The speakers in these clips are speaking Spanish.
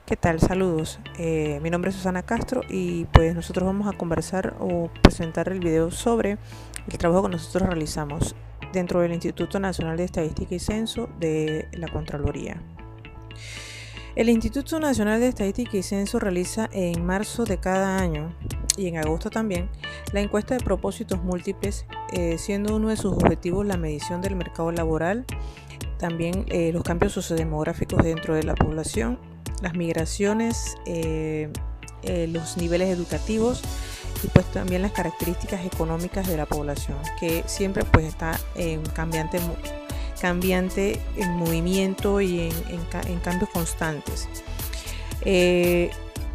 ¿Qué tal? Saludos. Mi nombre es Susana Castro y pues nosotros vamos a conversar o presentar el video sobre el trabajo que nosotros realizamos dentro del Instituto Nacional de Estadística y Censo de la Contraloría. El Instituto Nacional de Estadística y Censo realiza en marzo de cada año y en agosto también la encuesta de propósitos múltiples, siendo uno de sus objetivos la medición del mercado laboral, también los cambios sociodemográficos dentro de la población, las migraciones, los niveles educativos y pues también las características económicas de la población, que siempre pues está en cambiante en movimiento y en cambios constantes.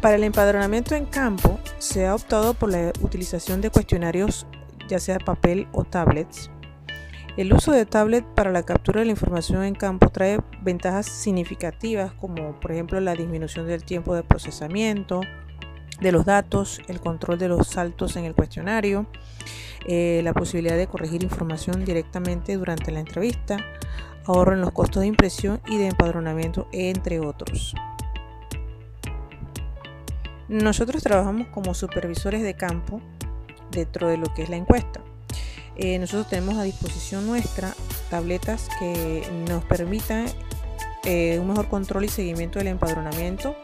Para el empadronamiento en campo se ha optado por la utilización de cuestionarios, ya sea papel o tablets. El uso de tablet para la captura de la información en campo trae ventajas significativas, como por ejemplo la disminución del tiempo de procesamiento de los datos, el control de los saltos en el cuestionario, la posibilidad de corregir información directamente durante la entrevista, ahorro en los costos de impresión y de empadronamiento, entre otros. Nosotros trabajamos como supervisores de campo dentro de lo que es la encuesta. Nosotros tenemos a disposición nuestra tabletas que nos permitan un mejor control y seguimiento del empadronamiento,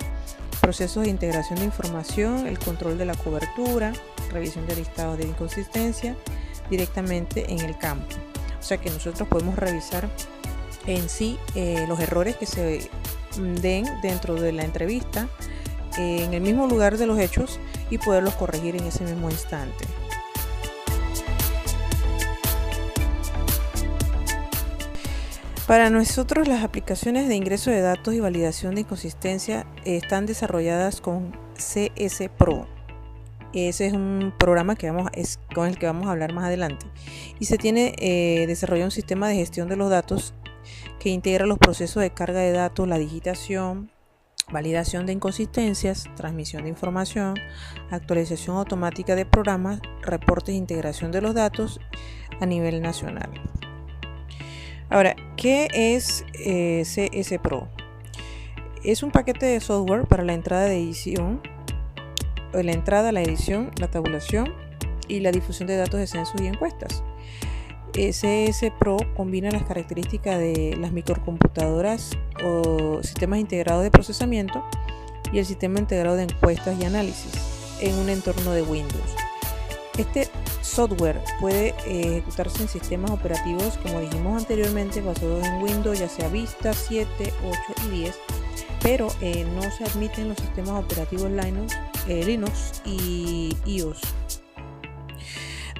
procesos de integración de información, el control de la cobertura, revisión de listados de inconsistencia directamente en el campo. O sea que nosotros podemos revisar en sí los errores que se den dentro de la entrevista en el mismo lugar de los hechos y poderlos corregir en ese mismo instante. Para nosotros las aplicaciones de ingreso de datos y validación de inconsistencia están desarrolladas con CS Pro. Ese es un programa con el que vamos a hablar más adelante. Y se tiene desarrollado un sistema de gestión de los datos que integra los procesos de carga de datos, la digitación, validación de inconsistencias, transmisión de información, actualización automática de programas, reportes e integración de los datos a nivel nacional. Ahora, ¿qué es CS Pro? Es un paquete de software para la entrada de edición, la edición, la tabulación y la difusión de datos de censos y encuestas. CS Pro combina las características de las microcomputadoras o sistemas integrados de procesamiento y el sistema integrado de encuestas y análisis en un entorno de Windows. Este software puede ejecutarse en sistemas operativos, como dijimos anteriormente, basados en Windows, ya sea Vista, 7, 8 y 10, pero no se admiten los sistemas operativos Linux y iOS.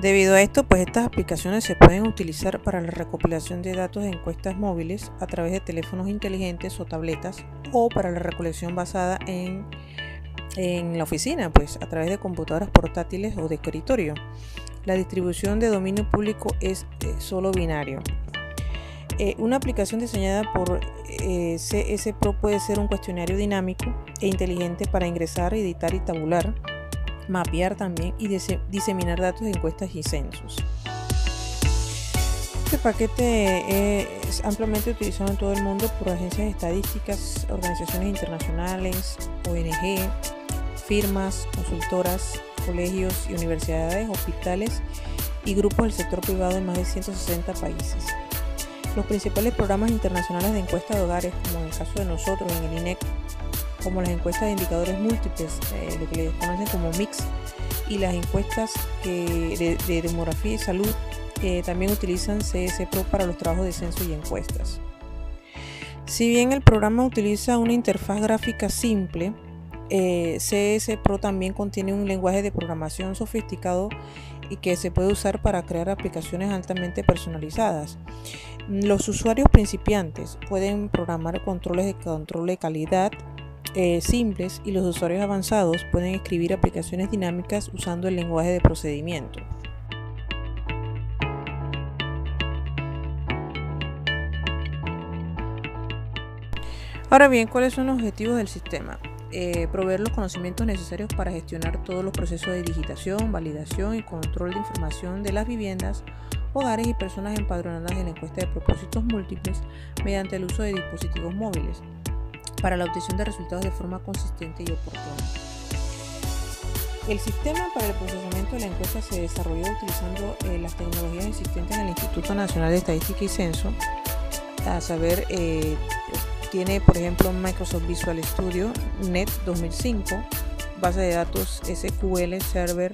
Debido a esto, pues estas aplicaciones se pueden utilizar para la recopilación de datos de encuestas móviles a través de teléfonos inteligentes o tabletas, o para la recolección basada en la oficina, pues a través de computadoras portátiles o de escritorio. La distribución de dominio público es solo binario. Una aplicación diseñada por CS Pro puede ser un cuestionario dinámico e inteligente para ingresar, editar y tabular, mapear también y diseminar datos de encuestas y censos. Este paquete es ampliamente utilizado en todo el mundo por agencias estadísticas, organizaciones internacionales, ONG, firmas, consultoras, colegios y universidades, hospitales y grupos del sector privado en más de 160 países. Los principales programas internacionales de encuesta de hogares, como en el caso de nosotros en el INEC, como las encuestas de indicadores múltiples, lo que les conocen como MIX, y las encuestas de demografía y salud, también utilizan CS Pro para los trabajos de censo y encuestas. Si bien el programa utiliza una interfaz gráfica simple, CS Pro también contiene un lenguaje de programación sofisticado y que se puede usar para crear aplicaciones altamente personalizadas. Los usuarios principiantes pueden programar controles de calidad simples, y los usuarios avanzados pueden escribir aplicaciones dinámicas usando el lenguaje de procedimiento. Ahora bien, ¿cuáles son los objetivos del sistema? Proveer los conocimientos necesarios para gestionar todos los procesos de digitación, validación y control de información de las viviendas, hogares y personas empadronadas en la encuesta de propósitos múltiples mediante el uso de dispositivos móviles. para la obtención de resultados de forma consistente y oportuna. El sistema para el procesamiento de la encuesta se desarrolló utilizando las tecnologías existentes en el Instituto Nacional de Estadística y Censo. A saber, tiene por ejemplo Microsoft Visual Studio Net 2005, base de datos SQL Server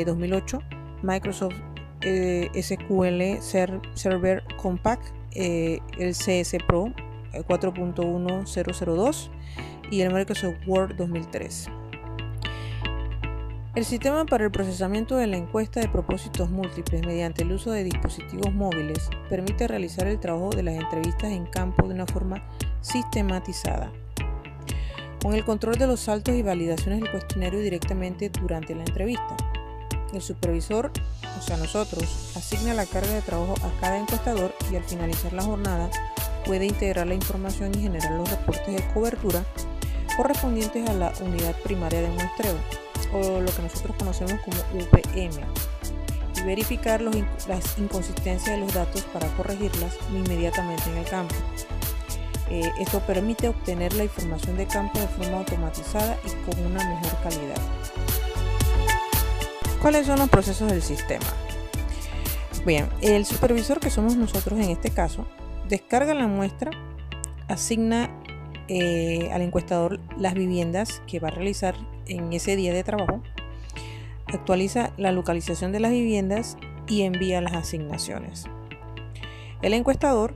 2008, Microsoft SQL Server Compact, el CS Pro 4.1002 y el Microsoft Word 2003. El sistema para el procesamiento de la encuesta de propósitos múltiples mediante el uso de dispositivos móviles permite realizar el trabajo de las entrevistas en campo de una forma sistematizada, con el control de los saltos y validaciones del cuestionario directamente durante la entrevista. El supervisor, o sea nosotros, asigna la carga de trabajo a cada encuestador y al finalizar la jornada puede integrar la información y generar los reportes de cobertura correspondientes a la unidad primaria de muestreo, o lo que nosotros conocemos como UPM, y verificar las inconsistencias de los datos para corregirlas inmediatamente en el campo. Esto permite obtener la información de campo de forma automatizada y con una mejor calidad. ¿Cuáles son los procesos del sistema? Bien, el supervisor, que somos nosotros en este caso, descarga la muestra, asigna al encuestador las viviendas que va a realizar en ese día de trabajo, actualiza la localización de las viviendas y envía las asignaciones. El encuestador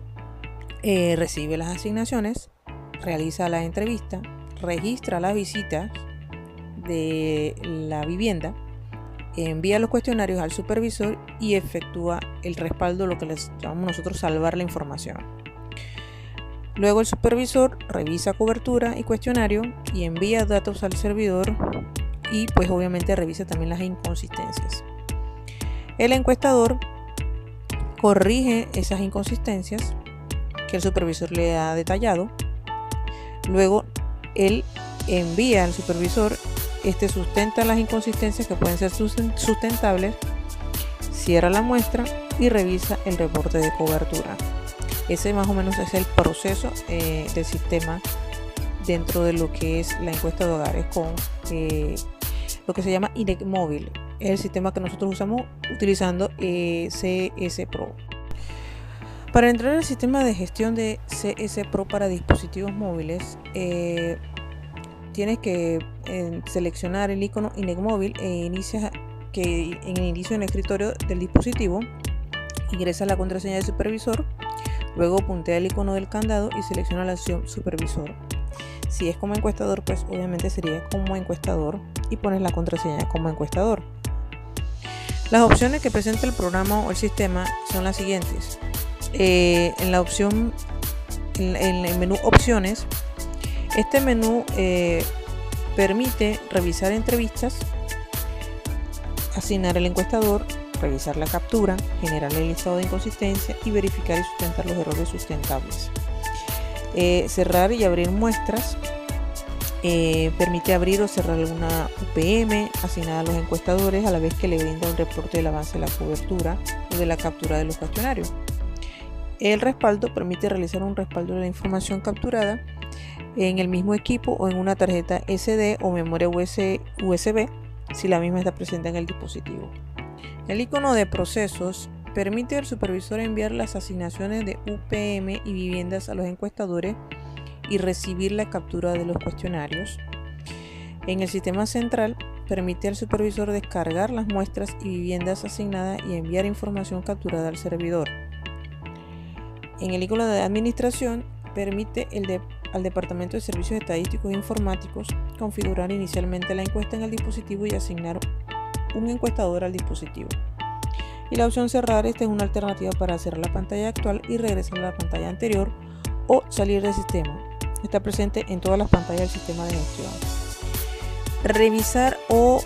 recibe las asignaciones, realiza la entrevista, registra las visitas de la vivienda, envía los cuestionarios al supervisor y efectúa el respaldo, lo que les llamamos nosotros salvar la información. Luego el supervisor revisa cobertura y cuestionario y envía datos al servidor y pues obviamente revisa también las inconsistencias. El encuestador corrige esas inconsistencias que el supervisor le ha detallado. Luego él envía al supervisor, sustenta las inconsistencias que pueden ser sustentables, cierra la muestra y revisa el reporte de cobertura. Ese más o menos es el proceso del sistema dentro de lo que es la encuesta de hogares con lo que se llama INEC móvil. Es el sistema que nosotros usamos utilizando CS Pro. Para entrar al sistema de gestión de CS Pro para dispositivos móviles, tienes que seleccionar el icono INEC móvil inicia que en el inicio en el escritorio del dispositivo, ingresa la contraseña del supervisor. Luego puntea el icono del candado y selecciona la opción supervisor. Si es como encuestador, pues obviamente sería como encuestador y pones la contraseña como encuestador. Las opciones que presenta el programa o el sistema son las siguientes. En la opción, en el menú opciones, este menú permite revisar entrevistas, asignar el encuestador, revisar la captura, generar el listado de inconsistencia y verificar y sustentar los errores sustentables. Cerrar y abrir muestras, permite abrir o cerrar alguna UPM asignada a los encuestadores a la vez que le brinda un reporte del avance de la cobertura o de la captura de los cuestionarios. El respaldo permite realizar un respaldo de la información capturada en el mismo equipo o en una tarjeta SD o memoria USB si la misma está presente en el dispositivo. El icono de procesos permite al supervisor enviar las asignaciones de UPM y viviendas a los encuestadores y recibir la captura de los cuestionarios. En el sistema central permite al supervisor descargar las muestras y viviendas asignadas y enviar información capturada al servidor. En el icono de administración permite al Departamento de Servicios Estadísticos e Informáticos configurar inicialmente la encuesta en el dispositivo y asignar un encuestador al dispositivo. Y la opción cerrar, esta es una alternativa para cerrar la pantalla actual y regresar a la pantalla anterior o salir del sistema. Está presente en todas las pantallas del sistema de gestión. Revisar o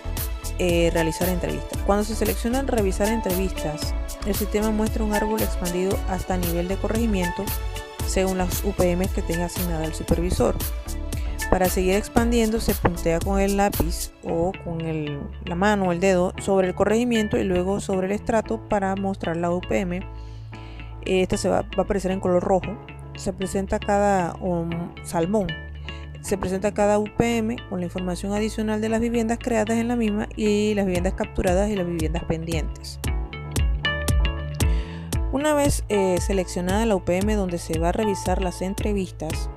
realizar entrevistas. Cuando se seleccionan revisar entrevistas, el sistema muestra un árbol expandido hasta nivel de corregimiento según las UPM que tenga asignada el supervisor. Para seguir expandiendo se puntea con el lápiz o con la mano o el dedo sobre el corregimiento y luego sobre el estrato para mostrar la UPM. Esta va a aparecer en color rojo. Se presenta cada salmón Se presenta cada UPM con la información adicional de las viviendas creadas en la misma y las viviendas capturadas y las viviendas pendientes. Una vez seleccionada la UPM donde se va a revisar las entrevistas,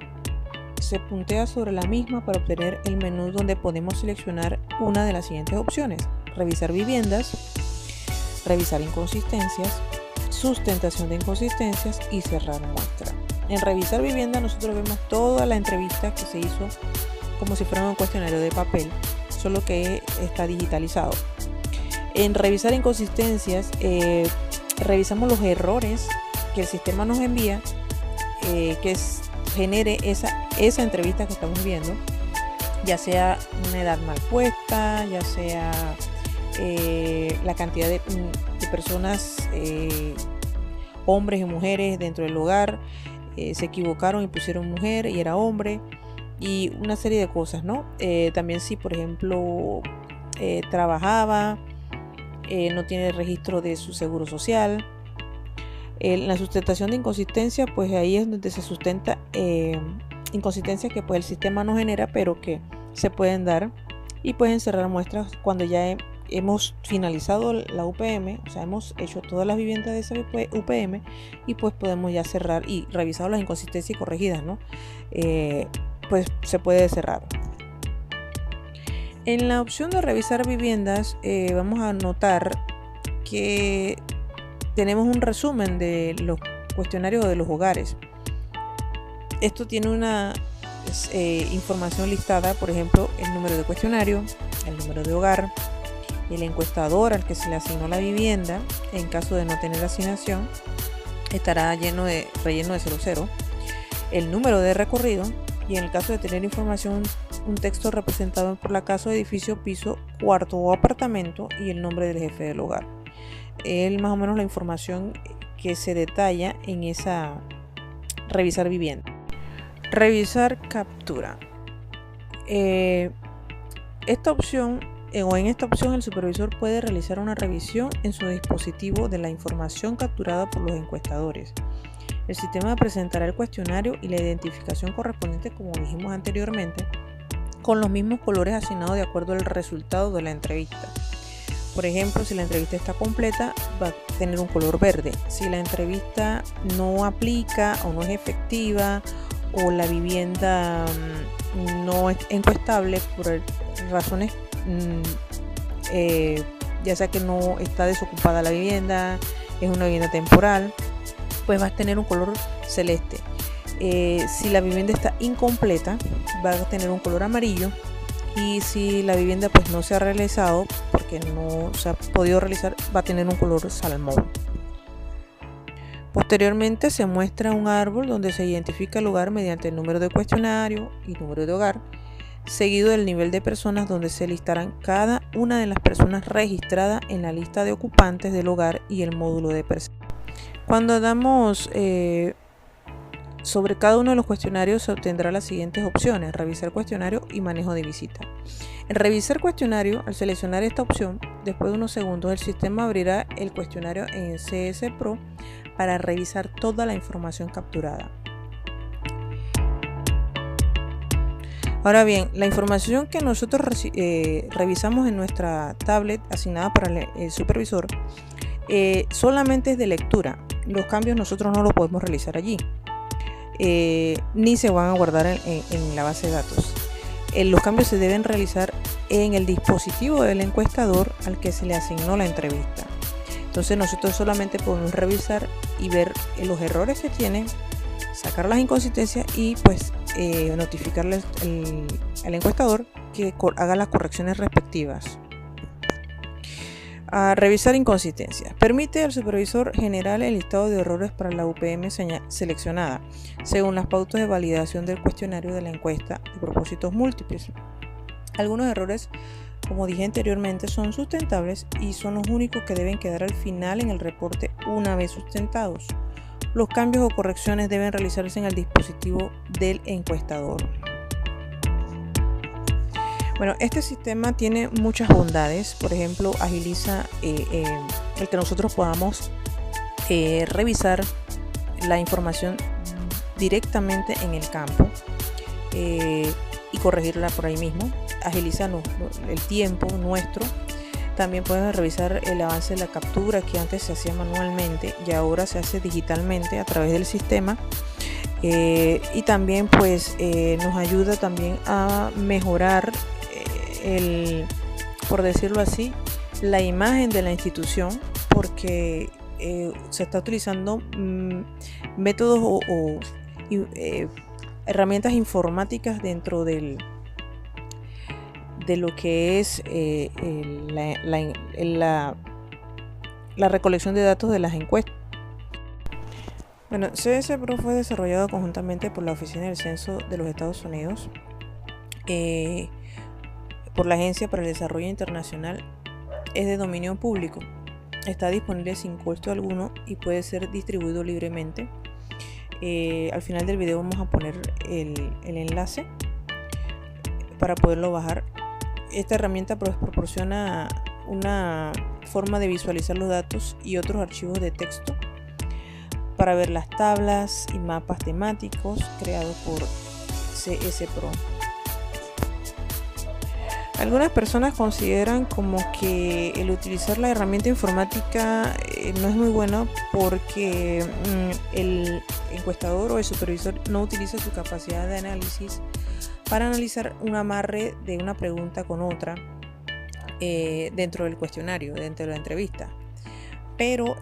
se puntea sobre la misma para obtener el menú donde podemos seleccionar una de las siguientes opciones: revisar viviendas, revisar inconsistencias, sustentación de inconsistencias y cerrar muestra. En revisar vivienda nosotros vemos toda la entrevista que se hizo como si fuera un cuestionario de papel, solo que está digitalizado. En revisar inconsistencias revisamos los errores que el sistema nos envía, genere esa entrevista que estamos viendo, ya sea una edad mal puesta, ya sea la cantidad de personas, hombres y mujeres dentro del hogar, se equivocaron y pusieron mujer y era hombre, y una serie de cosas, ¿no? También si por ejemplo trabajaba, no tiene registro de su seguro social. La sustentación de inconsistencia, pues ahí es donde se sustenta inconsistencias que pues el sistema no genera, pero que se pueden dar, y pueden cerrar muestras cuando ya hemos finalizado la UPM, o sea, hemos hecho todas las viviendas de esa UPM y pues podemos ya cerrar y revisar las inconsistencias y corregidas, ¿no? Pues se puede cerrar. En la opción de revisar viviendas vamos a notar que tenemos un resumen de los cuestionarios de los hogares. Esto tiene una información listada, por ejemplo, el número de cuestionario, el número de hogar, el encuestador al que se le asignó la vivienda. En caso de no tener asignación, estará relleno de 00, el número de recorrido, y en el caso de tener información, un texto representado por la casa, edificio, piso, cuarto o apartamento y el nombre del jefe del hogar. Es más o menos la información que se detalla en esa revisar vivienda. Revisar captura. En esta opción el supervisor puede realizar una revisión en su dispositivo de la información capturada por los encuestadores. El sistema presentará el cuestionario y la identificación correspondiente, como dijimos anteriormente, con los mismos colores asignados de acuerdo al resultado de la entrevista. Por ejemplo, si la entrevista está completa, va a tener un color verde. Si la entrevista no aplica o no es efectiva, o la vivienda no es encuestable por razones, ya sea que no está desocupada la vivienda, es una vivienda temporal, pues va a tener un color celeste. Si la vivienda está incompleta, va a tener un color amarillo, y si la vivienda pues no se ha realizado porque no se ha podido realizar, va a tener un color salmón. Posteriormente se muestra un árbol donde se identifica el hogar mediante el número de cuestionario y número de hogar, seguido del nivel de personas, donde se listarán cada una de las personas registradas en la lista de ocupantes del hogar y el módulo de personas. Cuando damos sobre cada uno de los cuestionarios, se obtendrá las siguientes opciones: revisar cuestionario y manejo de visita. En revisar cuestionario, al seleccionar esta opción, después de unos segundos el sistema abrirá el cuestionario en CS Pro para revisar toda la información capturada. Ahora bien, la información que nosotros revisamos en nuestra tablet asignada para el supervisor solamente es de lectura. Los cambios nosotros no los podemos realizar allí, ni se van a guardar en la base de datos. Los cambios se deben realizar en el dispositivo del encuestador al que se le asignó la entrevista. Entonces nosotros solamente podemos revisar y ver los errores que tiene, sacar las inconsistencias y pues notificarle al encuestador que haga las correcciones respectivas. Revisar inconsistencias. Permite al supervisor generar el listado de errores para la UPM seleccionada, según las pautas de validación del cuestionario de la encuesta de propósitos múltiples. Algunos errores, como dije anteriormente, son sustentables y son los únicos que deben quedar al final en el reporte una vez sustentados. Los cambios o correcciones deben realizarse en el dispositivo del encuestador. Bueno, este sistema tiene muchas bondades. Por ejemplo, agiliza el que nosotros podamos revisar la información directamente en el campo. y corregirla por ahí mismo. Agiliza el tiempo nuestro. También puedes revisar el avance de la captura, que antes se hacía manualmente y ahora se hace digitalmente a través del sistema. Y también pues nos ayuda también a mejorar por decirlo así, la imagen de la institución, porque se está utilizando métodos o herramientas informáticas dentro de lo que es la recolección de datos de las encuestas. Bueno, CS Pro fue desarrollado conjuntamente por la Oficina del Censo de los Estados Unidos, por la Agencia para el Desarrollo Internacional. Es de dominio público, está disponible sin costo alguno y puede ser distribuido libremente. Al final del video vamos a poner el enlace para poderlo bajar. Esta herramienta proporciona una forma de visualizar los datos y otros archivos de texto para ver las tablas y mapas temáticos creados por CS Pro. Algunas personas consideran como que el utilizar la herramienta informática no es muy bueno porque el encuestador o el supervisor no utiliza su capacidad de análisis para analizar un amarre de una pregunta con otra dentro del cuestionario, dentro de la entrevista. Pero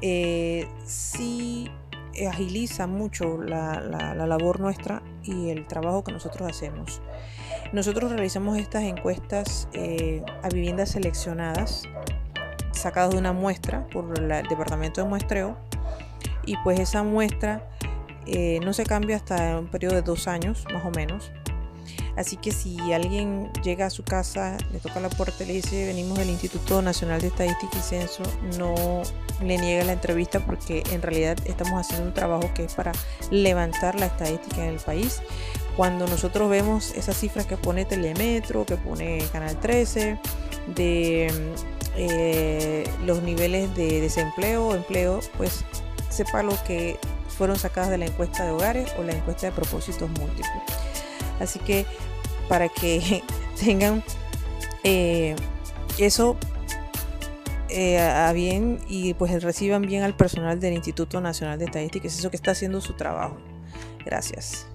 sí agiliza mucho la labor nuestra y el trabajo que nosotros hacemos. Nosotros realizamos estas encuestas a viviendas seleccionadas, sacadas de una muestra por el departamento de muestreo, y pues esa muestra no se cambia hasta un periodo de 2 años más o menos. Así que si alguien llega a su casa, le toca la puerta y le dice venimos del Instituto Nacional de Estadística y Censo, no le niega la entrevista, porque en realidad estamos haciendo un trabajo que es para levantar la estadística en el país. Cuando nosotros vemos esas cifras que pone Telemetro, que pone Canal 13, de los niveles de desempleo o empleo, pues sepa lo que fueron sacadas de la encuesta de hogares o la encuesta de propósitos múltiples. Así que para que tengan eso a bien y pues reciban bien al personal del Instituto Nacional de Estadística, es eso que está haciendo su trabajo. Gracias.